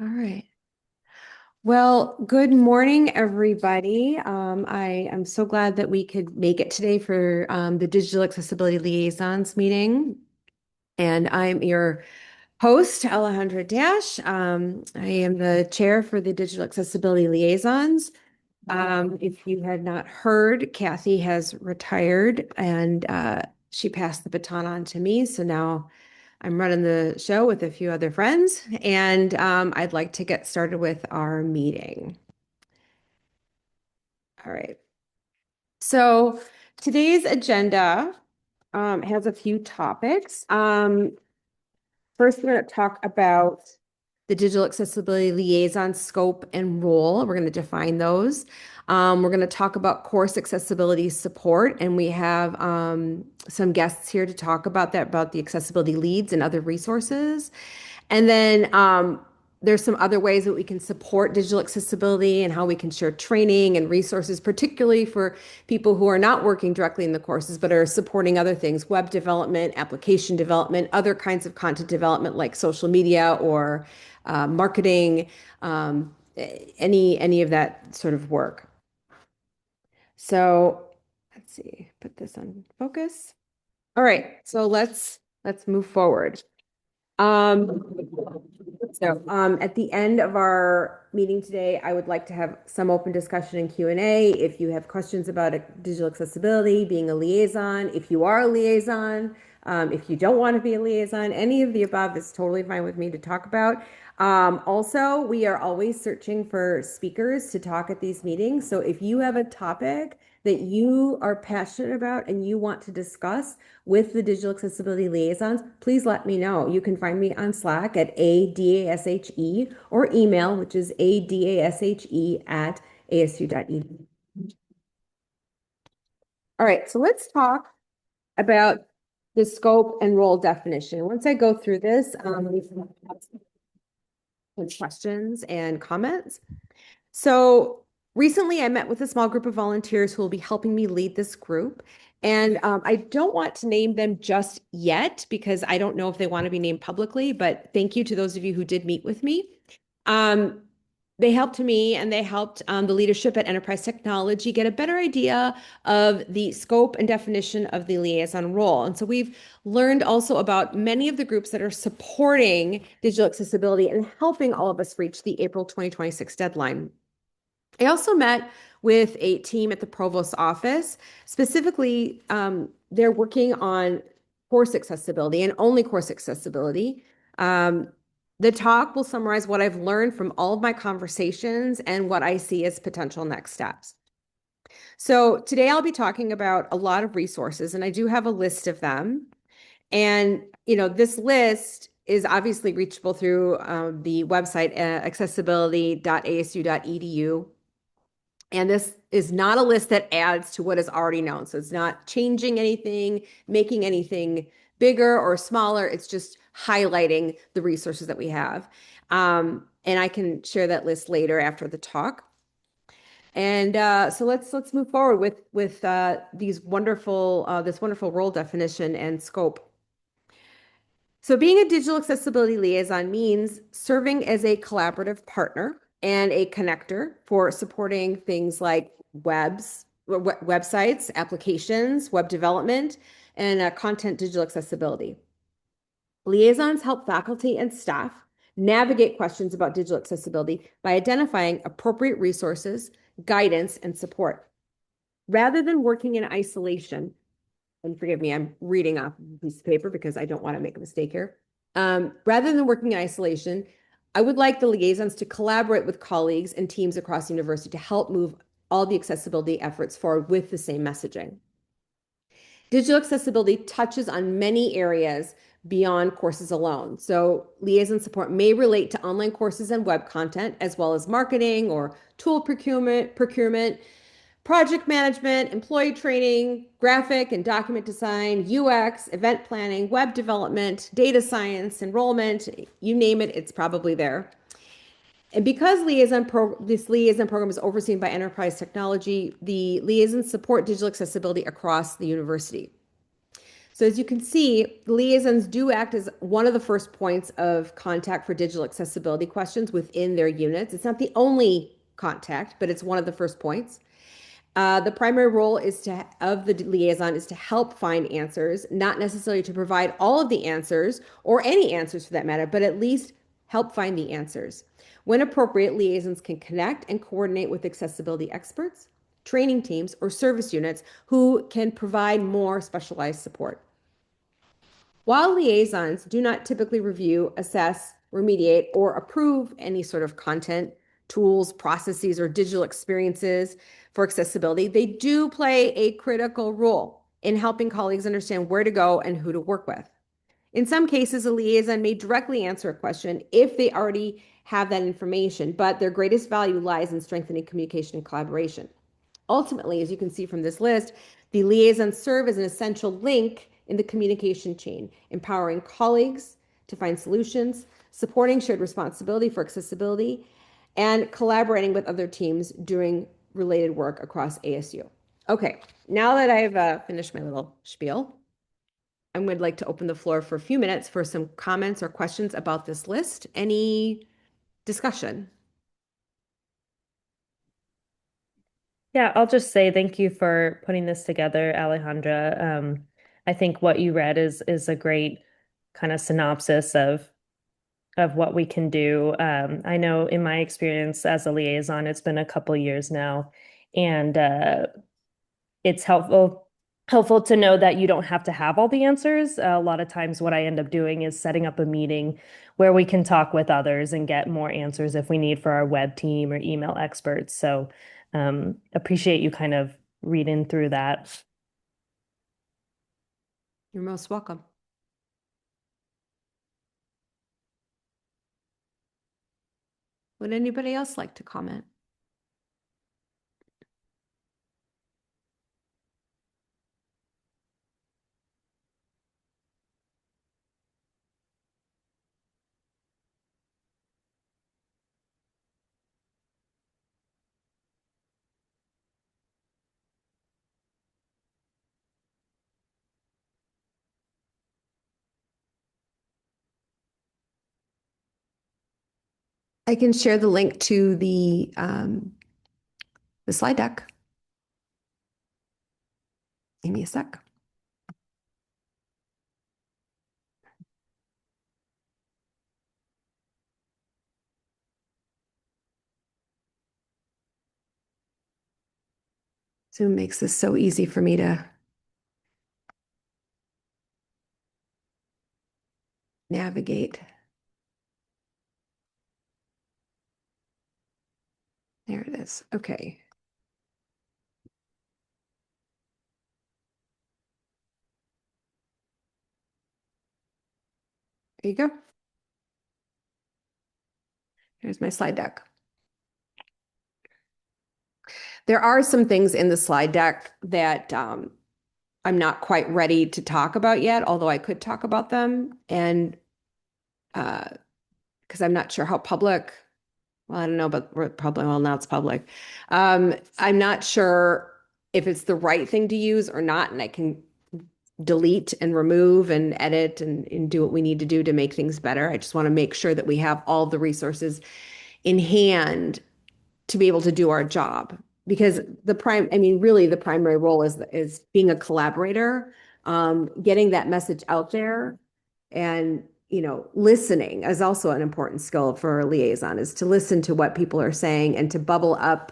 All right. Well, good morning, everybody. I am so glad that we could make it today for the Digital Accessibility Liaisons meeting. And I'm your host, Alejandra Dash. I am the chair for the Digital Accessibility Liaisons. If you had not heard, Kathy has retired and she passed the baton on to me. So now I'm running the show with a few other friends, and I'd like to get started with our meeting. All right. So today's agenda has a few topics. First, we're going to talk about the digital accessibility liaison scope and role. We're going to define those. We're going to talk about course accessibility support, and we have some guests here to talk about that, about the accessibility leads and other resources. And then there's some other ways that we can support digital accessibility and how we can share training and resources, particularly for people who are not working directly in the courses, but are supporting other things, web development, application development, other kinds of content development like social media or marketing, any of that sort of work. So let's see, put this on focus. All right, so let's move forward. Um, at the end of our meeting today, I would like to have some open discussion and Q&A. If you have questions about digital accessibility, being a liaison, if you are a liaison, if you don't want to be a liaison, any of the above is totally fine with me to talk about. Also, we are always searching for speakers to talk at these meetings. So if you have a topic that you are passionate about and you want to discuss with the digital accessibility liaisons, please let me know. You can find me on Slack at ADASHE or email, which is ADASHE@asu.edu. All right, so let's talk about the scope and role definition. Once I go through this, we can have some questions and comments. So recently I met with a small group of volunteers who will be helping me lead this group. And I don't want to name them just yet because I don't know if they want to be named publicly, but thank you to those of you who did meet with me. Um, they helped me and they helped the leadership at Enterprise Technology get a better idea of the scope and definition of the liaison role. And so we've learned also about many of the groups that are supporting digital accessibility and helping all of us reach the April 2026 deadline. I also met with a team at the provost's office. Specifically, they're working on course accessibility and only course accessibility. Um, the talk will summarize what I've learned from all of my conversations and what I see as potential next steps. So today I'll be talking about a lot of resources, and I do have a list of them. And, this list is obviously reachable through the website accessibility.asu.edu. And this is not a list that adds to what is already known. So it's not changing anything, making anything bigger or smaller. It's just highlighting the resources that we have. And I can share that list later after the talk. And so let's move forward with this wonderful role definition and scope. So being a digital accessibility liaison means serving as a collaborative partner and a connector for supporting things like websites, applications, web development, and content digital accessibility. Liaisons help faculty and staff navigate questions about digital accessibility by identifying appropriate resources, guidance, and support. Rather than working in isolation, and forgive me, I'm reading off a piece of paper because I don't want to make a mistake here. Rather than working in isolation, I would like the liaisons to collaborate with colleagues and teams across the university to help move all the accessibility efforts forward with the same messaging. Digital accessibility touches on many areas beyond courses alone. So liaison support may relate to online courses and web content, as well as marketing or tool procurement, project management, employee training, graphic and document design, UX, event planning, web development, data science, enrollment, you name it, it's probably there. And because this liaison program is overseen by Enterprise Technology, the liaisons support digital accessibility across the university. So as you can see, liaisons do act as one of the first points of contact for digital accessibility questions within their units. It's not the only contact, but it's one of the first points. The primary role of the liaison is to help find answers, not necessarily to provide all of the answers or any answers for that matter, but at least help find the answers. When appropriate, liaisons can connect and coordinate with accessibility experts, training teams, or service units who can provide more specialized support. While liaisons do not typically review, assess, remediate, or approve any sort of content, tools, processes, or digital experiences for accessibility, they do play a critical role in helping colleagues understand where to go and who to work with. In some cases, a liaison may directly answer a question if they already have that information, but their greatest value lies in strengthening communication and collaboration. Ultimately, as you can see from this list, the liaisons serve as an essential link in the communication chain, empowering colleagues to find solutions, supporting shared responsibility for accessibility, and collaborating with other teams doing related work across ASU. Okay, now that I've finished my little spiel, I would like to open the floor for a few minutes for some comments or questions about this list. Any discussion? Yeah, I'll just say thank you for putting this together, Alejandra. I think what you read is a great kind of synopsis of what we can do. I know in my experience as a liaison, it's been a couple years now, and it's helpful to know that you don't have to have all the answers. A lot of times what I end up doing is setting up a meeting where we can talk with others and get more answers if we need for our web team or email experts. So appreciate you kind of reading through that. You're most welcome. Would anybody else like to comment? I can share the link to the slide deck. Give me a sec. Zoom makes this so easy for me to navigate. There it is. Okay. There you go. Here's my slide deck. There are some things in the slide deck that I'm not quite ready to talk about yet, although I could talk about them. And because I'm not sure how public, well, I don't know, but we're public, well, now it's public. I'm not sure if it's the right thing to use or not, and I can delete and remove and edit and do what we need to do to make things better. I just want to make sure that we have all the resources in hand to be able to do our job. Because really the primary role is being a collaborator, getting that message out there, and listening is also an important skill for a liaison, is to listen to what people are saying and to bubble up,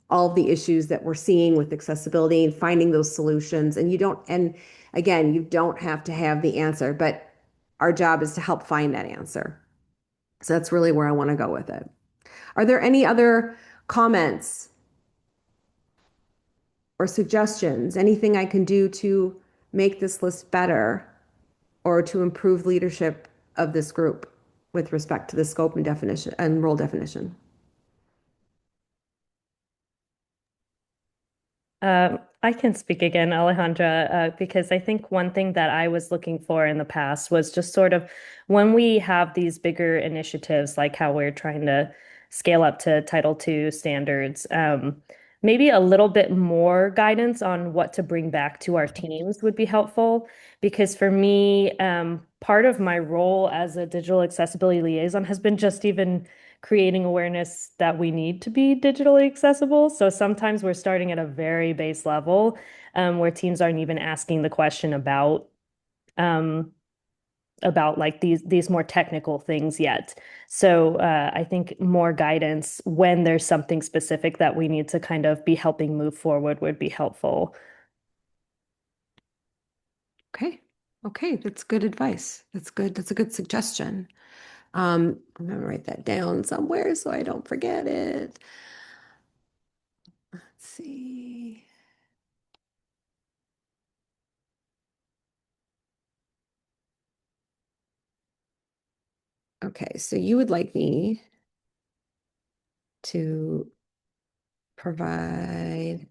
all of the issues that we're seeing with accessibility and finding those solutions. And again, you don't have to have the answer, but our job is to help find that answer. So that's really where I want to go with it. Are there any other comments or suggestions? Anything I can do to make this list better or to improve leadership of this group with respect to the scope and definition and role definition? I can speak again, Alejandra, because I think one thing that I was looking for in the past was just sort of when we have these bigger initiatives, like how we're trying to scale up to Title II standards, maybe a little bit more guidance on what to bring back to our teams would be helpful. Because for me, part of my role as a digital accessibility liaison has been just even creating awareness that we need to be digitally accessible. So sometimes we're starting at a very base level, where teams aren't even asking the question um, about like these more technical things yet. So I think more guidance when there's something specific that we need to kind of be helping move forward would be helpful. Okay. Okay, that's good advice. That's good. That's a good suggestion. I'm gonna write that down somewhere so I don't forget it. Let's see. Okay, so you would like me to provide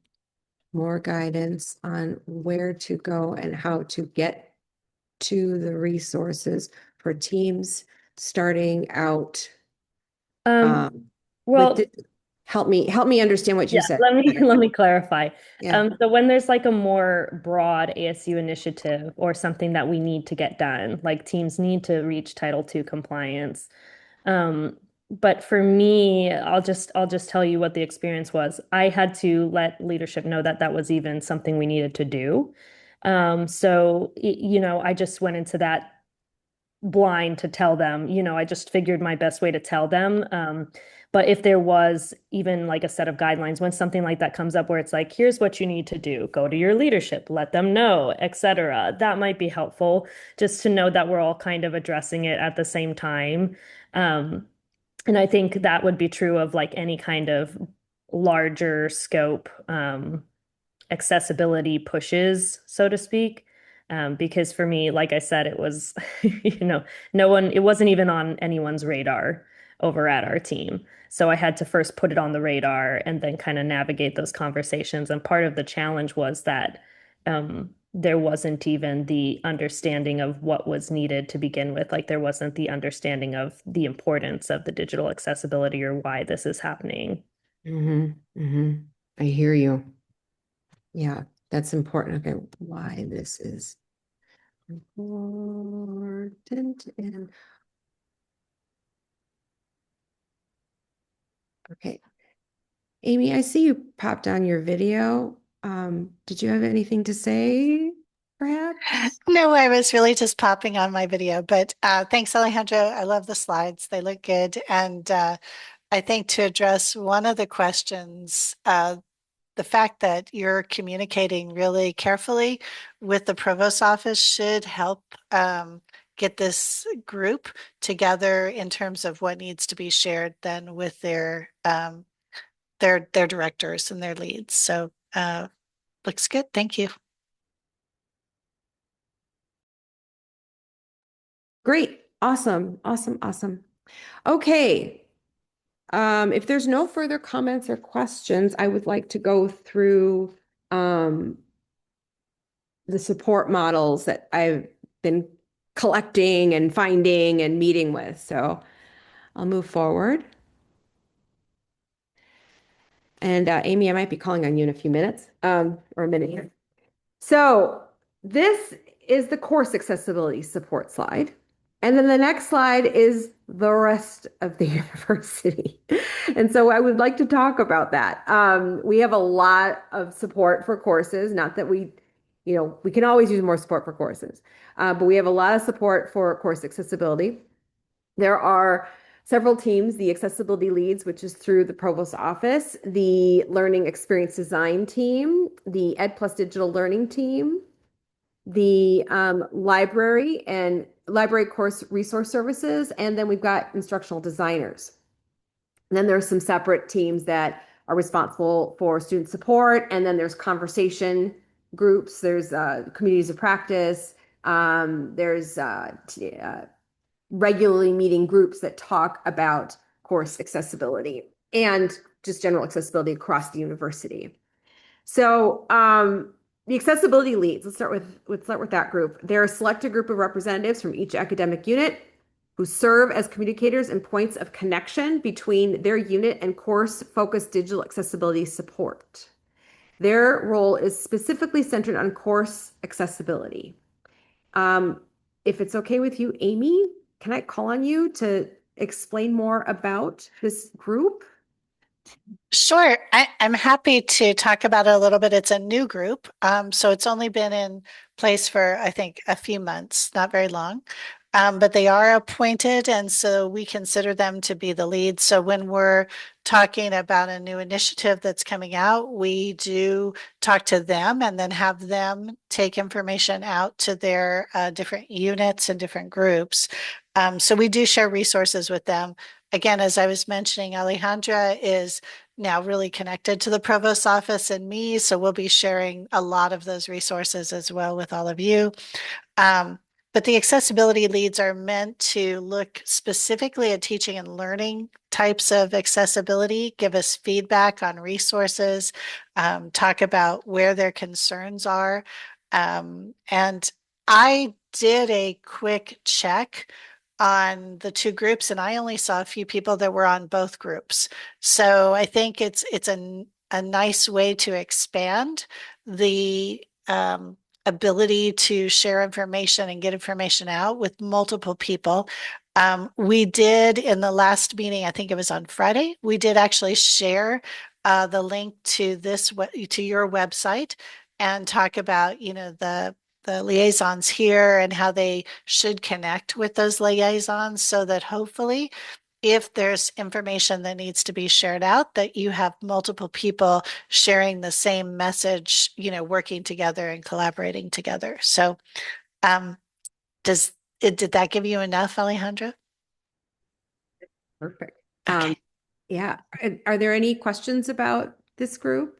more guidance on where to go and how to get to the resources for teams starting out Um, um, with well, help me understand what you yeah, said. let me let me clarify. Yeah. So when there's like a more broad ASU initiative or something that we need to get done, like teams need to reach Title II compliance. Um, but for me, I'll just tell you what the experience was. I had to let leadership know that that was even something we needed to do. I just went into that blind to tell them, I just figured my best way to tell them. But if there was even like a set of guidelines, when something like that comes up where it's like, here's what you need to do, go to your leadership, let them know, etc., that might be helpful just to know that we're all kind of addressing it at the same time. Um, and I think that would be true of like any kind of larger scope accessibility pushes, so to speak. Because for me, like I said, it was, it wasn't even on anyone's radar over at our team. So I had to first put it on the radar and then kind of navigate those conversations. And part of the challenge was that there wasn't even the understanding of what was needed to begin with. Like there wasn't the understanding of the importance of the digital accessibility or why this is happening. I hear you. Yeah, that's important. Okay, why this is important and okay. Amy, I see you popped on your video. Did you have anything to say, perhaps? No, I was really just popping on my video, but thanks, Alejandro. I love the slides. They look good. And I think to address one of the questions, the fact that you're communicating really carefully with the provost office should help get this group together in terms of what needs to be shared then with their directors and their leads. So looks good. Thank you. Great. Awesome. Awesome. Awesome. Okay. If there's no further comments or questions, I would like to go through the support models that I've been collecting and finding and meeting with. So I'll move forward. And Amy, I might be calling on you in a few minutes, or a minute here. So this is the course accessibility support slide. And then the next slide is the rest of the university. And so I would like to talk about that. We have a lot of support for courses, not that we can always use more support for courses, but we have a lot of support for course accessibility. There are several teams, the accessibility leads, which is through the provost office, the learning experience design team, the Ed Plus digital learning team, the library and library course resource services, and then we've got instructional designers. And then there's some separate teams that are responsible for student support, and then there's conversation groups, there's communities of practice, there's regularly meeting groups that talk about course accessibility and just general accessibility across the university. So the accessibility leads, let's start with that group. They're a selected group of representatives from each academic unit who serve as communicators and points of connection between their unit and course-focused digital accessibility support. Their role is specifically centered on course accessibility. If it's okay with you, Amy, can I call on you to explain more about this group? Sure. I'm happy to talk about it a little bit. It's a new group. So it's only been in place for, I think, a few months, not very long. But they are appointed, and so we consider them to be the lead. So when we're talking about a new initiative that's coming out, we do talk to them and then have them take information out to their different units and different groups. So we do share resources with them. Again, as I was mentioning, Alejandra is now really connected to the provost's office and me, so we'll be sharing a lot of those resources as well with all of you. But the accessibility leads are meant to look specifically at teaching and learning types of accessibility, give us feedback on resources, talk about where their concerns are. And I did a quick check on the two groups, and I only saw a few people that were on both groups. So I think it's a nice way to expand the ability to share information and get information out with multiple people. We did in the last meeting, I think it was on Friday, we did actually share the link to to your website and talk about, the liaisons here and how they should connect with those liaisons so that hopefully if there's information that needs to be shared out, that you have multiple people sharing the same message, working together and collaborating together. So, did that give you enough, Alejandra? Perfect. Okay. Yeah. Are there any questions about this group?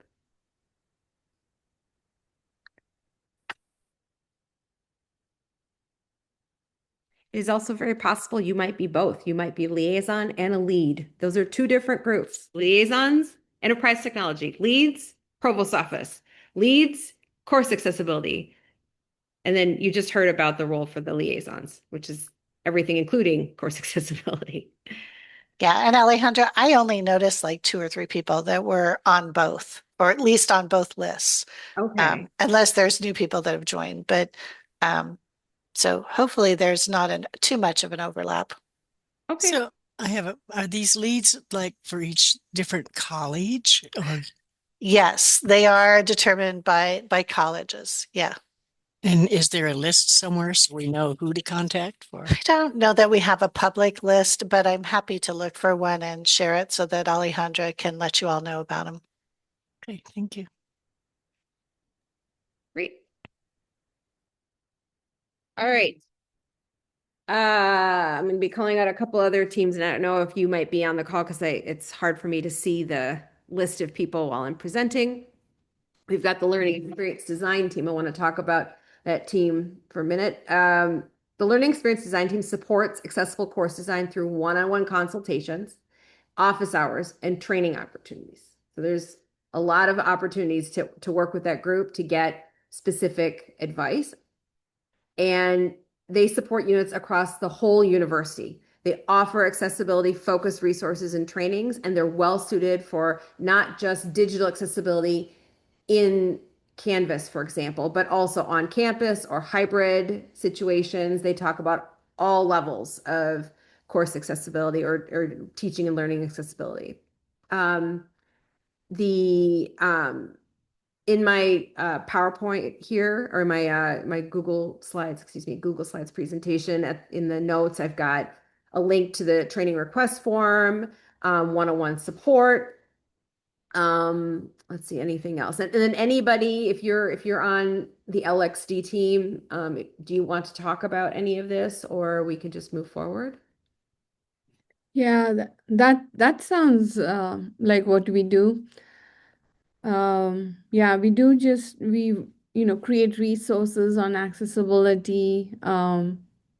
It is also very possible you might be both. You might be liaison and a lead. Those are two different groups. Liaisons, enterprise technology. Leads, provost office. Leads, course accessibility. And then you just heard about the role for the liaisons, which is everything, including course accessibility. Yeah. And Alejandra, I only noticed like two or three people that were on both, or at least on both lists, Okay. unless there's new people that have joined. But so hopefully there's not too much of an overlap. Okay. So are these leads like for each different college or, Yes, they are determined by colleges. Yeah. and is there a list somewhere so we know who to contact for? I don't know that we have a public list, but I'm happy to look for one and share it so that Alejandra can let you all know about them. Okay, thank you. Great. All right. I'm going to be calling out a couple other teams, and I don't know if you might be on the call because it's hard for me to see the list of people while I'm presenting. We've got the learning experience design team. I want to talk about that team for a minute. The learning experience design team supports accessible course design through one-on-one consultations, office hours, and training opportunities. So there's a lot of opportunities to work with that group to get specific advice. And they support units across the whole university. They offer accessibility focused resources and trainings, and they're well suited for not just digital accessibility in Canvas, for example, but also on campus or hybrid situations. They talk about all levels of course accessibility or teaching and learning accessibility. The in my PowerPoint here, or my Google Slides, Google Slides presentation, in the notes, I've got a link to the training request form, one-on-one support. Let's see, anything else. And then anybody, if you're on the LXD team, do you want to talk about any of this, or we can just move forward? Yeah, that sounds like what we do. Yeah, we do create resources on accessibility.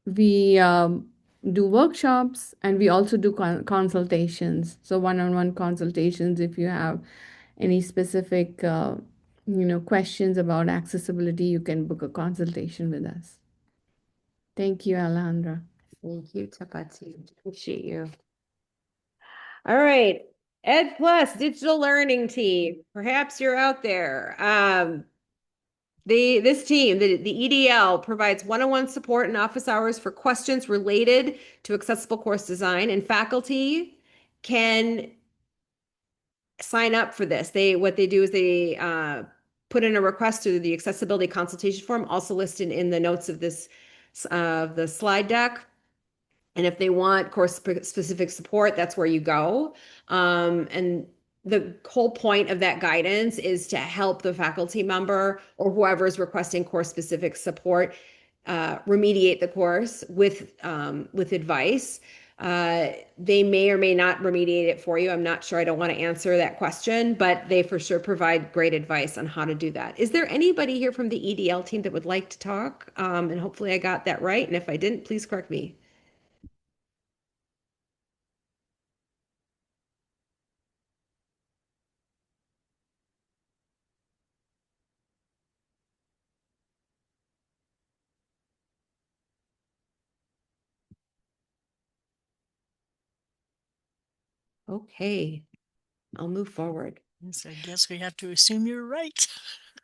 We do workshops, and we also do consultations. So one-on-one consultations if you have any specific questions about accessibility, you can book a consultation with us. Thank you, Alejandra. Thank you, Tapati. Appreciate you. All right, Ed Plus Digital Learning Team. Perhaps you're out there. This team, the EDL, provides one-on-one support and office hours for questions related to accessible course design, and faculty can sign up for this. What they do is they put in a request to the accessibility consultation form, also listed in the notes of this the slide deck. And if they want course specific support, that's where you go. And the whole point of that guidance is to help the faculty member or whoever is requesting course specific support remediate the course with advice. They may or may not remediate it for you. I'm not sure. I don't want to answer that question, but they for sure provide great advice on how to do that. Is there anybody here from the EDL team that would like to talk? And hopefully I got that right. And if I didn't, please correct me. Okay, I'll move forward. Yes, I guess we have to assume you're right.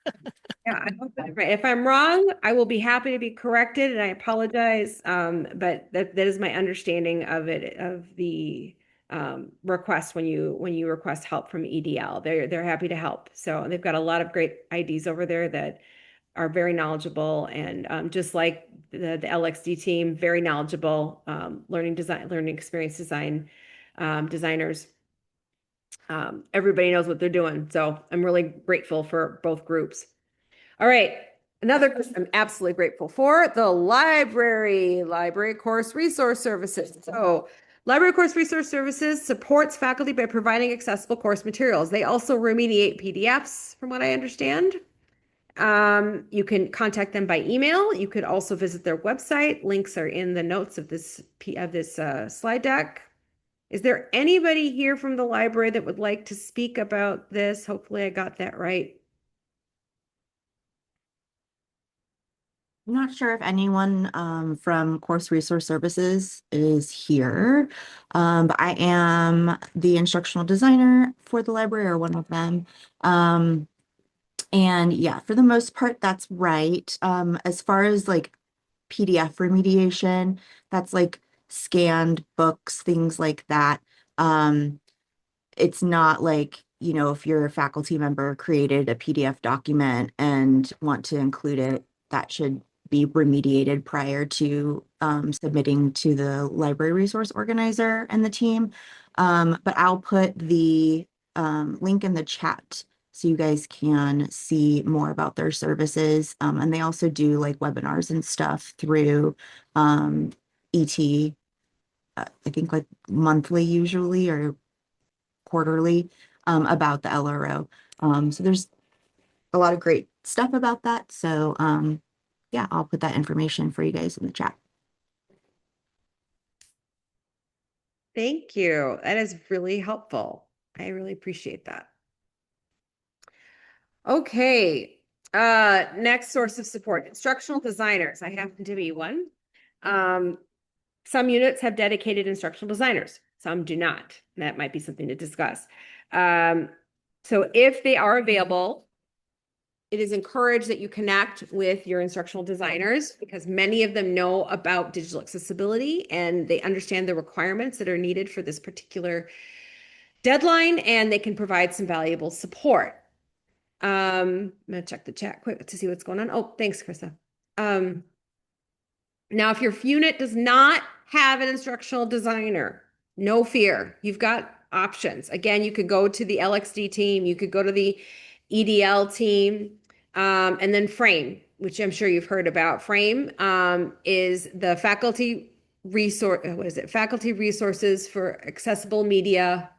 Yeah, I hope that's right. If I'm wrong, I will be happy to be corrected, and I apologize. But that is my understanding of it, of the request when you request help from EDL. They're happy to help. So they've got a lot of great IDs over there that are very knowledgeable, and just like the LXD team, very knowledgeable learning experience design designers. Everybody knows what they're doing. So I'm really grateful for both groups. All right. Another group I'm absolutely grateful for, the library course resource services. So library course resource services supports faculty by providing accessible course materials. They also remediate PDFs from what I understand. You can contact them by email. You could also visit their website. Links are in the notes of this slide deck. Is there anybody here from the library that would like to speak about this? Hopefully I got that right. I'm not sure if anyone from Course Resource Services is here, but I am the instructional designer for the library, or one of them. And yeah, for the most part, that's right. As far as like PDF remediation, that's like scanned books, things like that. It's not like, if you're a faculty member created a PDF document and want to include it, that should be remediated prior to submitting to the library resource organizer and the team. But I'll put the link in the chat so you guys can see more about their services. And they also do like webinars and stuff through ET, I think like monthly usually, or quarterly, about the LRO. So there's a lot of great stuff about that. So yeah, I'll put that information for you guys in the chat. Thank you. That is really helpful. I really appreciate that. Okay. Next source of support, instructional designers. I happen to be one. Some units have dedicated instructional designers. Some do not. That might be something to discuss. So if they are available, it is encouraged that you connect with your instructional designers, because many of them know about digital accessibility and they understand the requirements that are needed for this particular deadline, and they can provide some valuable support. I'm gonna check the chat quick to see what's going on. Oh, thanks, Krista. Now, if your unit does not have an instructional designer, no fear. You've got options. Again, you could go to the LXD team, you could go to the EDL team, and then Frame, which I'm sure you've heard about. Frame is the faculty resource. What is it? Faculty Resources for Accessible Media.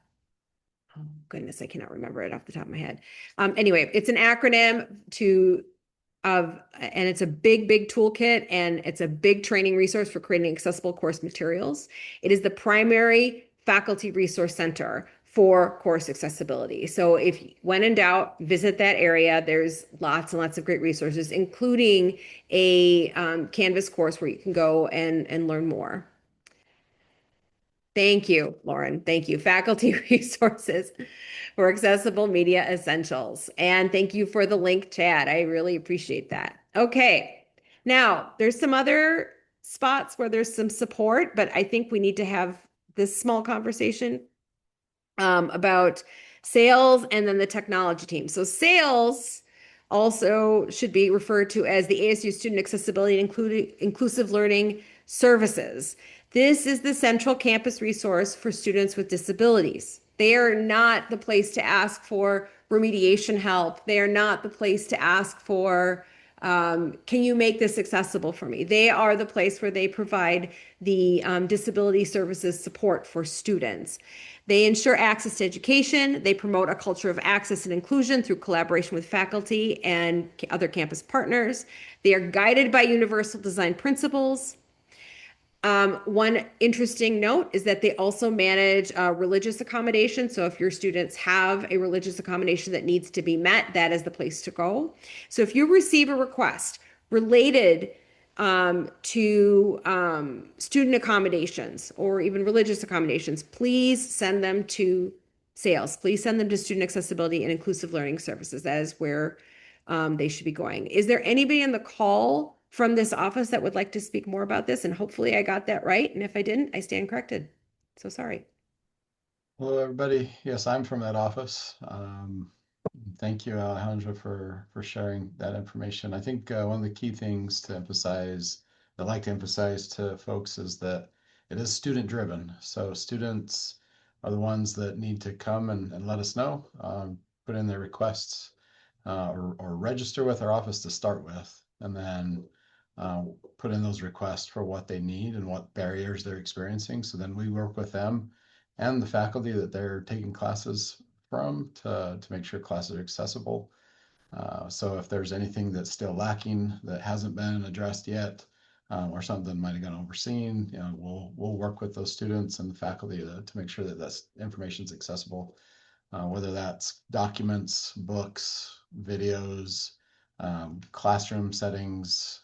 Oh, goodness, I cannot remember it off the top of my head. Anyway, it's an acronym and it's a big toolkit, and it's a big training resource for creating accessible course materials. It is the primary faculty resource center for course accessibility. So if when in doubt, visit that area. There's lots and lots of great resources, including a Canvas course where you can go and learn more. Thank you, Lauren. Thank you. Faculty resources for accessible media essentials. And thank you for the link, Chad. I really appreciate that. Okay. Now, there's some other spots where there's some support, but I think we need to have this small conversation about sales and then the technology team. So sales also should be referred to as the ASU Student Accessibility and Inclusive Learning Services. This is the central campus resource for students with disabilities. They are not the place to ask for remediation help. They are not the place to ask for, can you make this accessible for me? They are the place where they provide the disability services support for students. They ensure access to education. They promote a culture of access and inclusion through collaboration with faculty and other campus partners. They are guided by universal design principles. One interesting note is that they also manage religious accommodation. So if your students have a religious accommodation that needs to be met, that is the place to go. So if you receive a request related to student accommodations or even religious accommodations, please send them to sales. Please send them to Student Accessibility and Inclusive Learning Services. That is where they should be going. Is there anybody in the call from this office that would like to speak more about this? And hopefully I got that right. And if I didn't, I stand corrected. So sorry. Hello, everybody. Yes, I'm from that office. Thank you, Alejandra, for sharing that information. I think one of the key things to emphasize, I'd like to emphasize to folks, is that it is student driven. So students are the ones that need to come and let us know, put in their requests, or register with our office to start with, and then put in those requests for what they need and what barriers they're experiencing. So then we work with them and the faculty that they're taking classes from to make sure classes are accessible. So if there's anything that's still lacking that hasn't been addressed yet, or something might have gone overseen, we'll work with those students and the faculty to make sure that that information is accessible, whether that's documents, books, videos, classroom settings,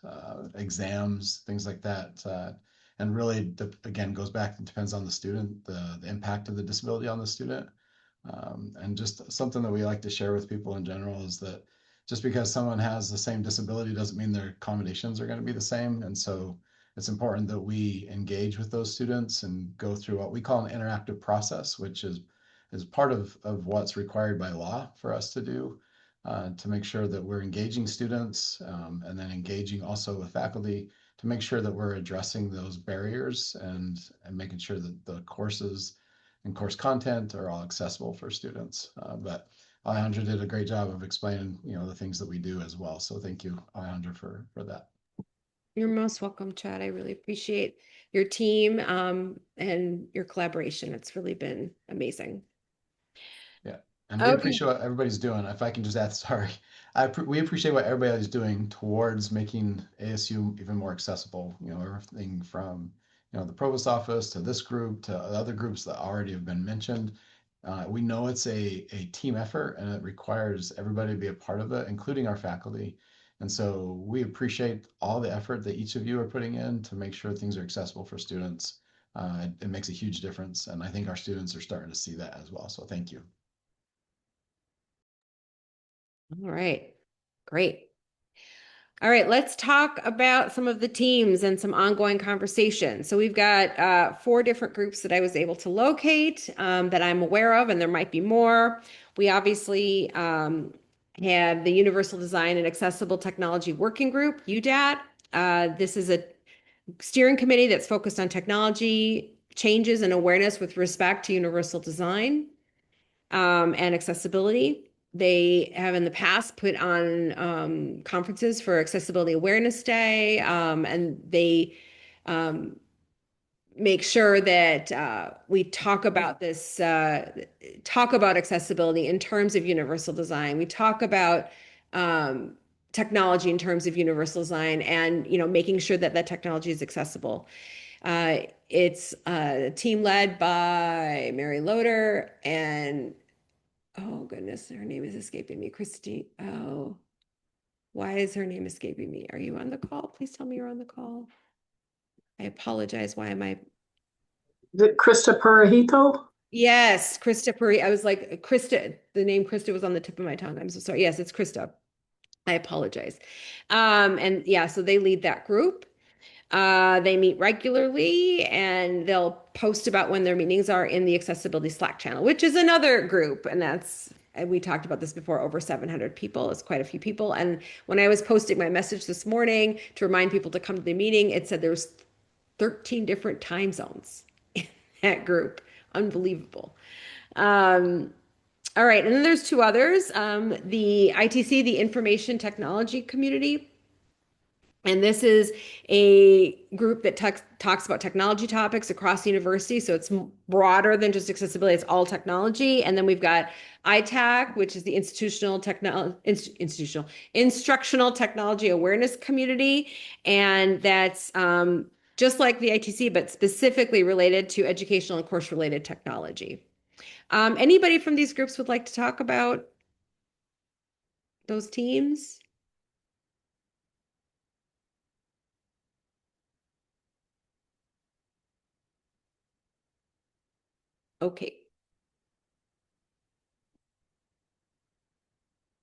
exams, things like that. And really, again, goes back and depends on the student, the impact of the disability on the student. And just something that we like to share with people in general is that just because someone has the same disability doesn't mean their accommodations are going to be the same. And so it's important that we engage with those students and go through what we call an interactive process, which is part of what's required by law for us to do, to make sure that we're engaging students, and then engaging also with faculty to make sure that we're addressing those barriers and making sure that the courses and course content are all accessible for students. But Alejandra did a great job of explaining, the things that we do as well. So thank you, Alejandra, for that. You're most welcome, Chad. I really appreciate your team and your collaboration. It's really been amazing. Yeah, and we appreciate what everybody's doing. If I can just add, sorry, we appreciate what everybody's doing towards making ASU even more accessible. Everything from the provost office to this group to other groups that already have been mentioned. We know it's a team effort and it requires everybody to be a part of it, including our faculty. And so we appreciate all the effort that each of you are putting in to make sure things are accessible for students. It makes a huge difference. And I think our students are starting to see that as well. So thank you. All right, great. All right, let's talk about some of the teams and some ongoing conversations. So we've got 4 different groups that I was able to locate that I'm aware of, and there might be more. We obviously have the Universal Design and Accessible Technology Working Group, UDAT. This is a steering committee that's focused on technology changes and awareness with respect to universal design and accessibility. They have in the past put on conferences for Accessibility Awareness Day, and they make sure that we talk about this, talk about accessibility in terms of universal design. We talk about technology in terms of universal design, and making sure that that technology is accessible. It's a team led by Mary Loader and oh goodness, her name is escaping me. Christy. Oh, why is her name escaping me? Are you on the call? Please tell me you're on the call. I apologize. Why am I? Is it Krista Parahito? Yes, Krista Puri. I was like, Krista, the name Krista was on the tip of my tongue. I'm so sorry. Yes, it's Krista. I apologize. And yeah, so they lead that group. They meet regularly and they'll post about when their meetings are in the accessibility Slack channel, which is another group. And we talked about this before, over 700 people. It's quite a few people. And when I was posting my message this morning to remind people to come to the meeting, it said there was 13 different time zones in that group. Unbelievable. All right, and then there's two others. The ITC, the Information Technology Community. And this is a group that talks about technology topics across the university. So it's broader than just accessibility, it's all technology. And then we've got ITAC, which is the Instructional Technology Awareness Community. And that's just like the ITC, but specifically related to educational and course-related technology. Anybody from these groups would like to talk about those teams? Okay.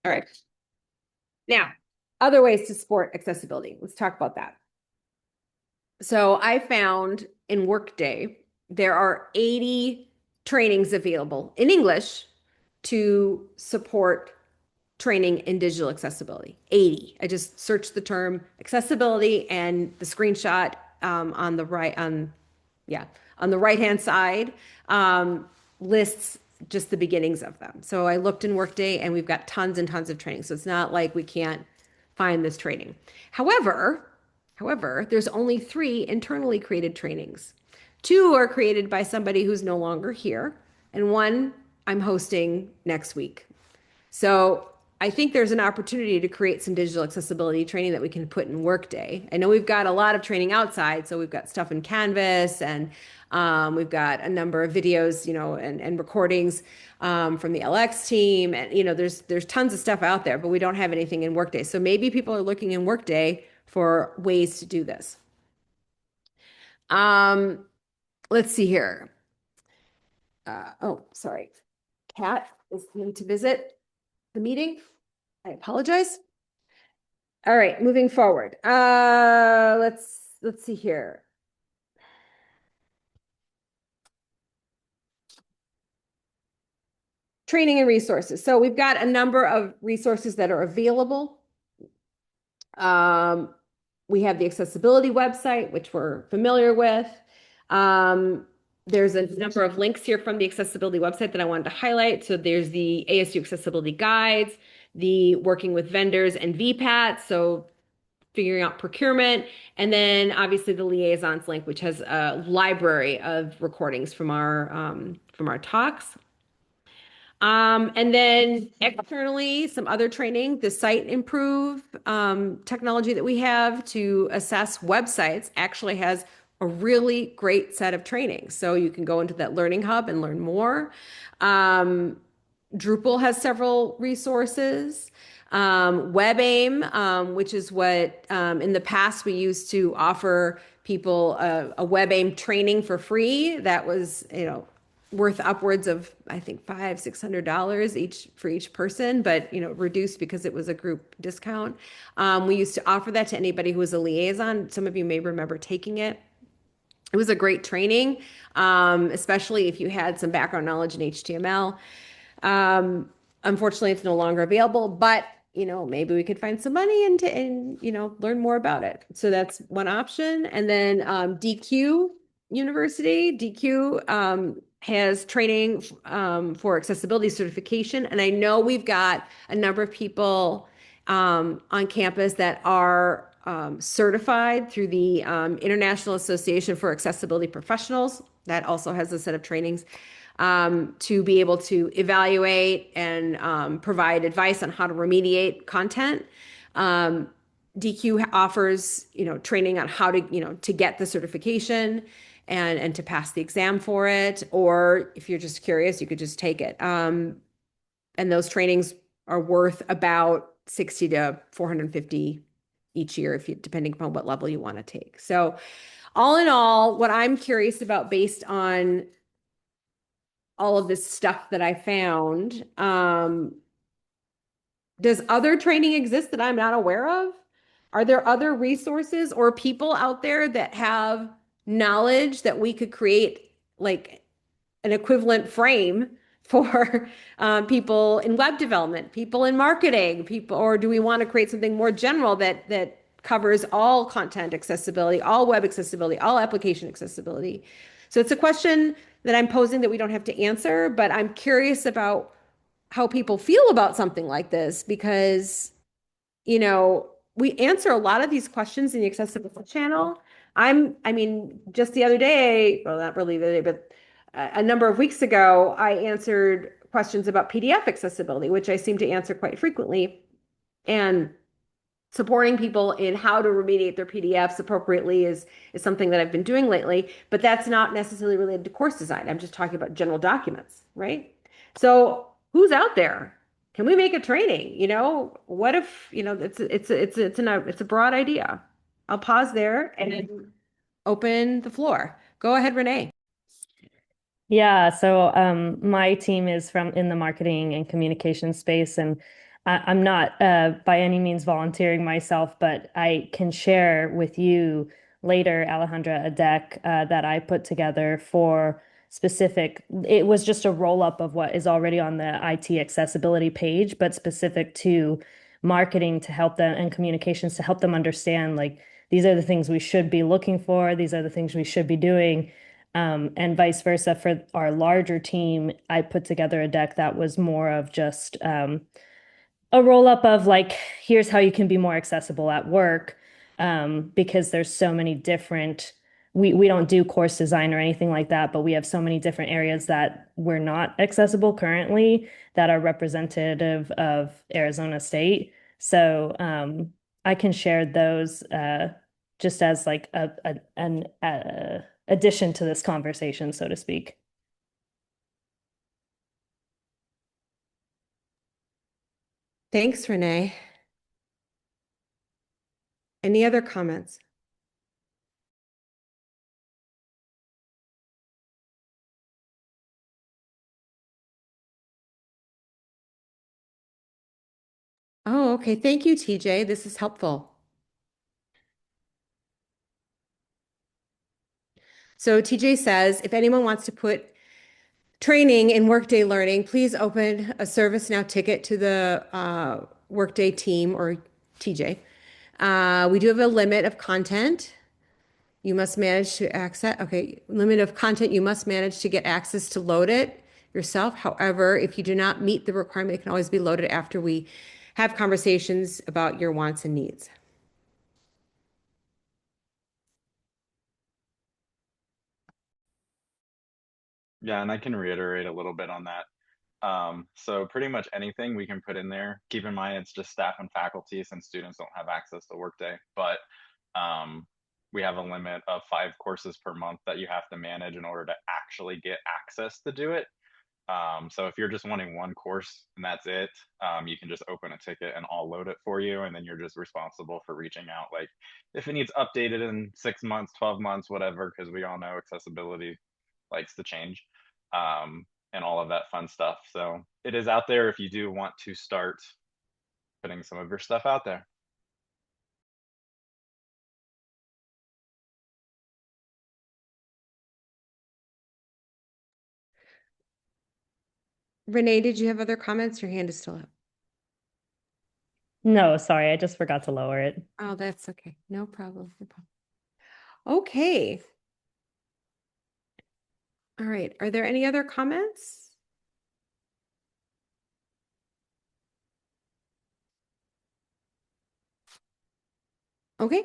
All right. Now, other ways to support accessibility. Let's talk about that. So I found in Workday, there are 80 trainings available in English to support training in digital accessibility. 80. I just searched the term accessibility and the screenshot on the right-hand side lists just the beginnings of them. So I looked in Workday and we've got tons and tons of training. So it's not like we can't find this training. However, there's only 3 internally created trainings. 2 are created by somebody who's no longer here, and 1 I'm hosting next week. So I think there's an opportunity to create some digital accessibility training that we can put in Workday. I know we've got a lot of training outside, so we've got stuff in Canvas, and we've got a number of videos, and recordings from the LX team, and there's tons of stuff out there, but we don't have anything in Workday. So maybe people are looking in Workday for ways to do this. Let's see here. Oh, sorry. Kat is coming to visit the meeting. I apologize. All right, moving forward. Let's see here. Training and resources. So we've got a number of resources that are available. We have the accessibility website, which we're familiar with. There's a number of links here from the accessibility website that I wanted to highlight. So there's the ASU accessibility guides, the working with vendors and VPAT, so figuring out procurement, and then obviously the Liaisons link, which has a library of recordings from our talks. And then externally, some other training, the Site Improve technology that we have to assess websites actually has a really great set of trainings. So you can go into that learning hub and learn more. Drupal has several resources. WebAIM, which is what in the past we used to offer people a WebAIM training for free. That was, worth upwards of, I think, $500-$600 for each person, but reduced because it was a group discount. We used to offer that to anybody who was a liaison. Some of you may remember taking it. It was a great training, especially if you had some background knowledge in HTML. Unfortunately, it's no longer available, but maybe we could find some money and learn more about it. So that's one option. And then DQ University, DQ has training for accessibility certification. And I know we've got a number of people on campus that are certified through the International Association for Accessibility Professionals. That also has a set of trainings to be able to evaluate and provide advice on how to remediate content. DQ offers, training on how to get the certification and to pass the exam for it. Or if you're just curious, you could just take it. And those trainings are worth about $60 to $450 each year, depending upon what level you want to take. So all in all, what I'm curious about based on all of this stuff that I found, does other training exist that I'm not aware of? Are there other resources or people out there that have knowledge that we could create like an equivalent frame for people in web development, people in marketing, people, or do we want to create something more general that covers all content accessibility, all web accessibility, all application accessibility? So it's a question that I'm posing that we don't have to answer, but I'm curious about how people feel about something like this because, we answer a lot of these questions in the accessibility channel. I mean, just the other day, well, not really the other day, but a number of weeks ago, I answered questions about PDF accessibility, which I seem to answer quite frequently. And supporting people in how to remediate their PDFs appropriately is something that I've been doing lately, but that's not necessarily related to course design. I'm just talking about general documents, right? So who's out there? Can we make a training? What if, it's a broad idea. I'll pause there and open the floor. Go ahead, Renee. Yeah, so my team is from in the marketing and communication space, and I'm not by any means volunteering myself, but I can share with you later, Alejandra, a deck that I put together for specific. It was just a roll up of what is already on the IT accessibility page, but specific to marketing to help them and communications to help them understand like these are the things we should be looking for, these are the things we should be doing. And vice versa for our larger team, I put together a deck that was more of just a roll up of like, here's how you can be more accessible at work, because there's so many different. We don't do course design or anything like that, but we have so many different areas that we're not accessible currently that are representative of Arizona State. So I can share those just as like an addition to this conversation, so to speak. Thanks, Renee. Any other comments? Oh, okay. Thank you, TJ. This is helpful. So TJ says, if anyone wants to put training in Workday Learning, please open a ServiceNow ticket to the Workday team or TJ. We do have a limit of content. You must manage to access, okay, limit of content. You must manage to get access to load it yourself. However, if you do not meet the requirement, it can always be loaded after we have conversations about your wants and needs. Yeah, and I can reiterate a little bit on that. So pretty much anything we can put in there. Keep in mind it's just staff and faculty since students don't have access to Workday, but we have a limit of 5 courses per month that you have to manage in order to actually get access to do it. So if you're just wanting one course and that's it, you can just open a ticket and I'll load it for you. And then you're just responsible for reaching out. Like if it needs updated in 6 months, 12 months, whatever, because we all know accessibility likes to change, and all of that fun stuff. So it is out there if you do want to start putting some of your stuff out there. Renee, did you have other comments? Your hand is still up. No, sorry, I just forgot to lower it. Oh, that's okay. No problem. No problem. Okay. All right. Are there any other comments? Okay.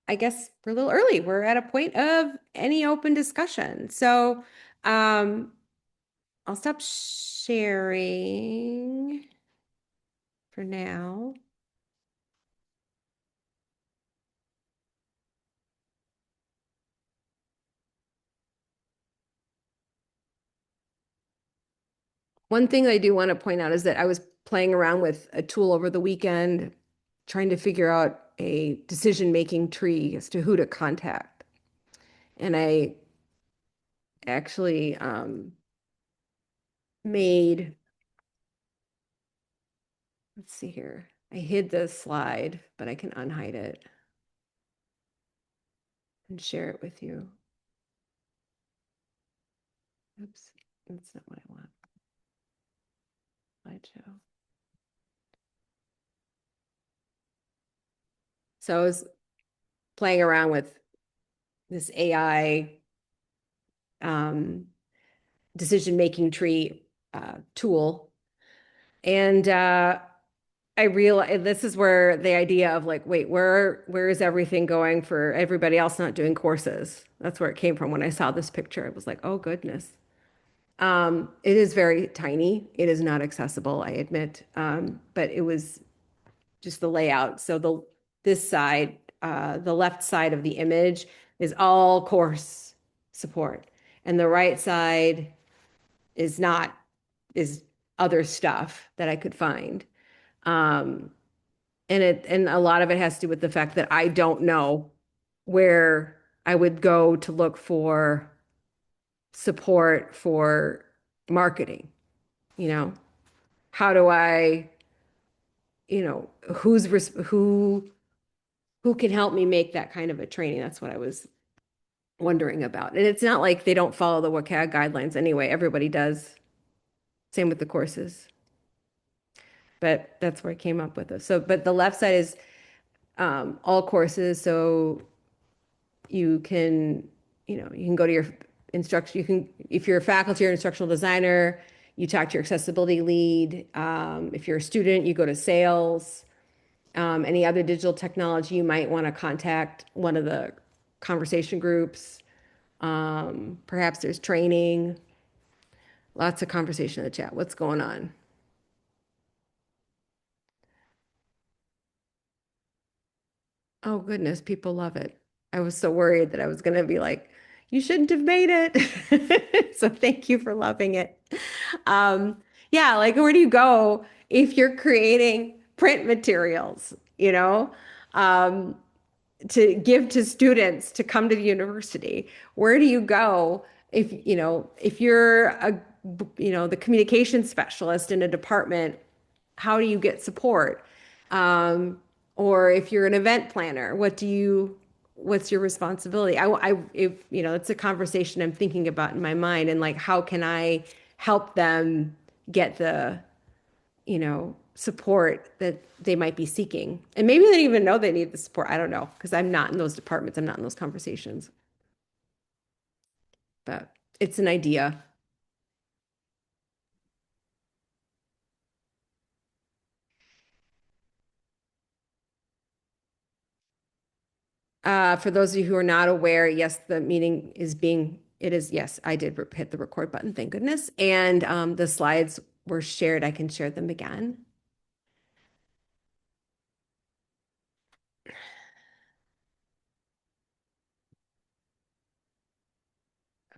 I guess we're a little early. We're at a point of any open discussion. So I'll stop sharing for now. One thing I do want to point out is that I was playing around with a tool over the weekend, trying to figure out a decision-making tree as to who to contact. And I actually made, let's see here. I hid the slide, but I can unhide it and share it with you. Oops, that's not what I want. Slideshow. So I was playing around with this AI decision-making tree tool. And I realized this is where the idea of like, wait, where is everything going for everybody else not doing courses? That's where it came from when I saw this picture. I was like, oh goodness. It is very tiny. It is not accessible, I admit. But it was just the layout. So this side, the left side of the image is all course support. And the right side is not, is other stuff that I could find. And a lot of it has to do with the fact that I don't know where I would go to look for support for marketing. How do I, who can help me make that kind of a training? That's what I was wondering about. And it's not like they don't follow the WCAG guidelines anyway. Everybody does. Same with the courses. But that's where I came up with it. So, but the left side is all courses. So you can, you can go to your instruction. You can, if you're a faculty or instructional designer, you talk to your accessibility lead. If you're a student, you go to sales. Any other digital technology, you might want to contact one of the conversation groups. Perhaps there's training. Lots of conversation in the chat. What's going on? Oh goodness, people love it. I was so worried that I was going to be like, you shouldn't have made it. So thank you for loving it. Yeah, like where do you go if you're creating print materials, to give to students to come to the university? Where do you go if you're the communication specialist in a department? How do you get support? Or if you're an event planner, what's your responsibility? It's a conversation I'm thinking about in my mind, and like, how can I help them get the, support that they might be seeking? And maybe they don't even know they need the support. I don't know, because I'm not in those departments. I'm not in those conversations. But it's an idea. For those of you who are not aware, yes, the meeting is yes, I did hit the record button, thank goodness. And the slides were shared. I can share them again.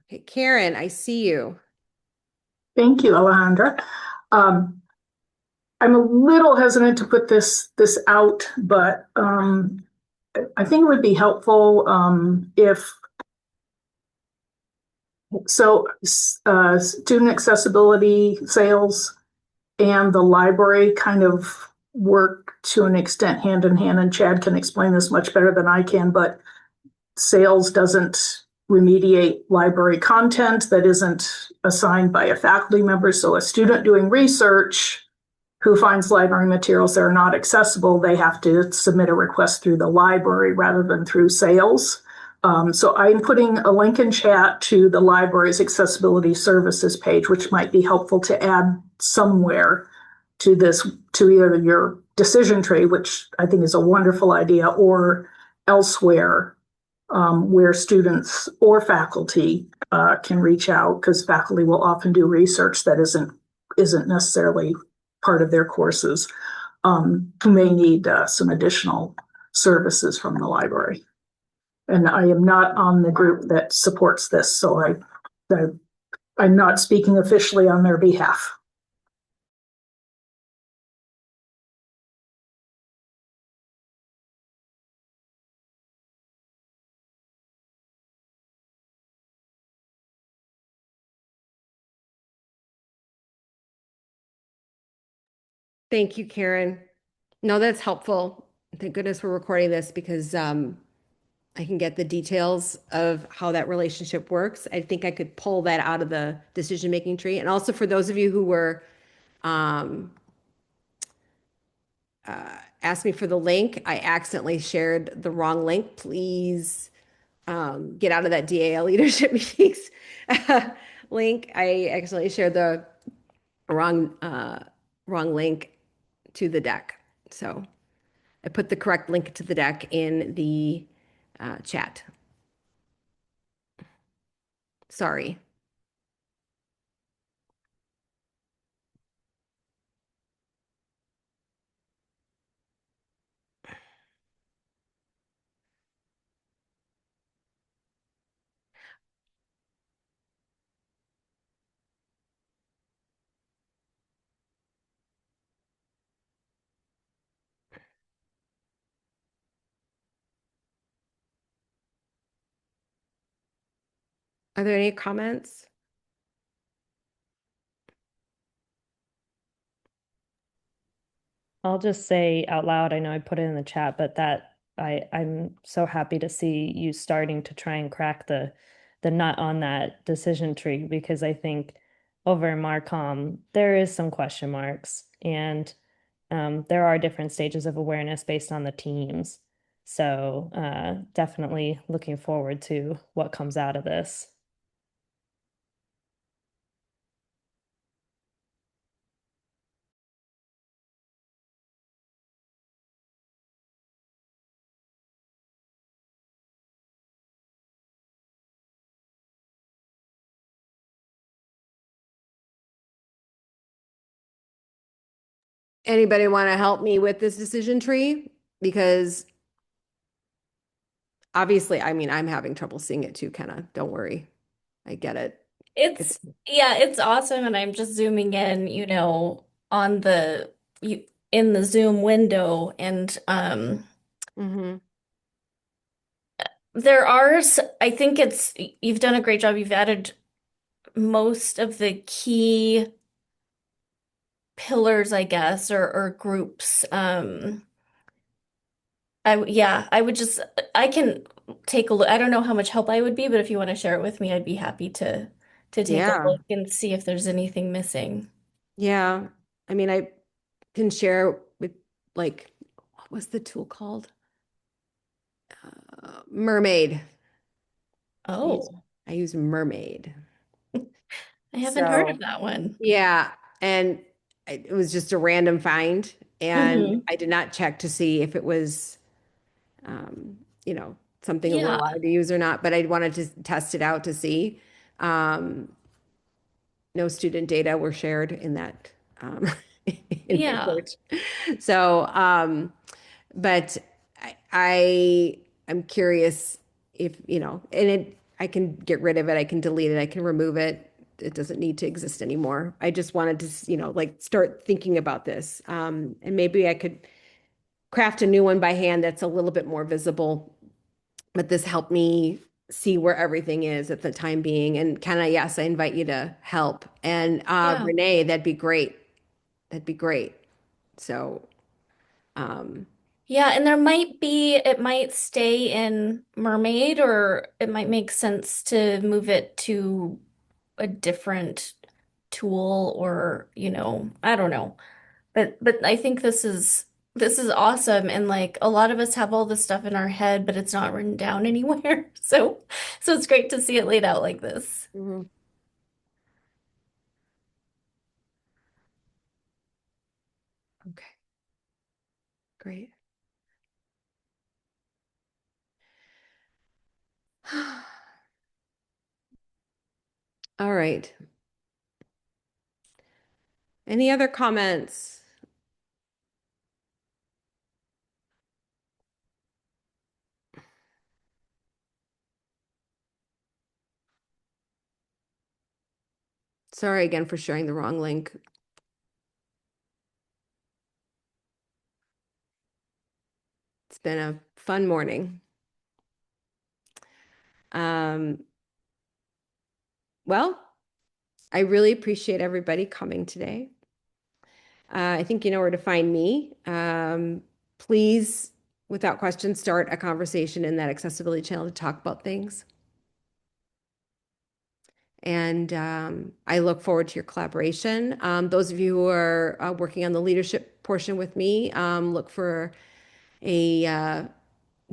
Okay, Karen, I see you. Thank you, Alejandra. I'm a little hesitant to put this out, but I think it would be helpful if student accessibility sales and the library kind of work to an extent hand in hand, and Chad can explain this much better than I can, but sales doesn't remediate library content that isn't assigned by a faculty member. So a student doing research who finds library materials that are not accessible, they have to submit a request through the library rather than through sales. So I'm putting a link in chat to the library's accessibility services page, which might be helpful to add somewhere to either your decision tree, which I think is a wonderful idea, or elsewhere where students or faculty can reach out, because faculty will often do research that isn't necessarily part of their courses, who may need some additional services from the library. And I am not on the group that supports this, so I'm not speaking officially on their behalf. Thank you, Karen. No, that's helpful. Thank goodness we're recording this because I can get the details of how that relationship works. I think I could pull that out of the decision-making tree. And also for those of you who were um, asked me for the link, I accidentally shared the wrong link. Please get out of that DAL leadership meetings link. I accidentally shared the wrong link to the deck. So I put the correct link to the deck in the chat. Sorry. Are there any comments? I'll just say out loud, I know I put it in the chat, but that I'm so happy to see you starting to try and crack the nut on that decision tree, because I think over in Marcom there is some question marks, and there are different stages of awareness based on the teams. So definitely looking forward to what comes out of this. Anybody want to help me with this decision tree? Because obviously, I mean, I'm having trouble seeing it too, Kenna. Don't worry. I get it. It's yeah, it's awesome, and I'm just zooming in, on in the Zoom window, and Mhm. I think you've done a great job. You've added most of the key pillars, I guess, or groups. I would just I can take a look. I don't know how much help I would be, but if you want to share it with me, I'd be happy to take a Yeah. look and see if there's anything missing. Yeah. I mean, I can share with like, what was the tool called? Mermaid. Oh, I use Mermaid. I haven't heard of So, that one. yeah. And it was just a random find. And Hmm. I did not check to see if it was, something we're Yeah, allowed to use or not, but I wanted to test it out to see. Um, no student data were shared in that um, in my yeah, search. So, but I'm curious if, and I can get rid of it, I can delete it, I can remove it. It doesn't need to exist anymore. I just wanted to, like start thinking about this. And maybe I could craft a new one by hand that's a little bit more visible, but this helped me see where everything is at the time being. And kind of, yes, I invite you to help. And yeah. Renee, that'd be great. That'd be great. So, um, Yeah, and it might stay in Mermaid, or it might make sense to move it to a different tool, or, I don't know. But I think this is awesome, and like a lot of us have all this stuff in our head, but it's not written down anywhere. So it's great to see it laid out like this. mhm. Okay, great. All right. Any other comments? Sorry again for sharing the wrong link. It's been a fun morning. Um, well, I really appreciate everybody coming today. I think you know where to find me. Please, without question, start a conversation in that accessibility channel to talk about things. And I look forward to your collaboration. Those of you who are working on the leadership portion with me, look for a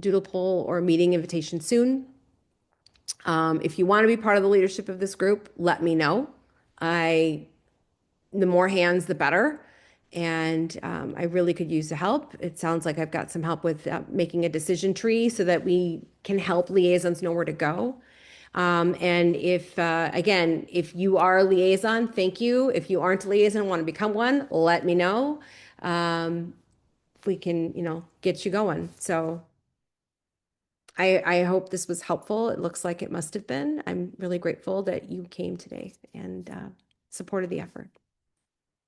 doodle poll or meeting invitation soon. If you want to be part of the leadership of this group, let me know. The more hands, the better. And I really could use the help. It sounds like I've got some help with making a decision tree so that we can help liaisons know where to go. And if, again, if you are a liaison, thank you. If you aren't a liaison and want to become one, let me know. We can, get you going. So I hope this was helpful. It looks like it must have been. I'm really grateful that you came today and supported the effort.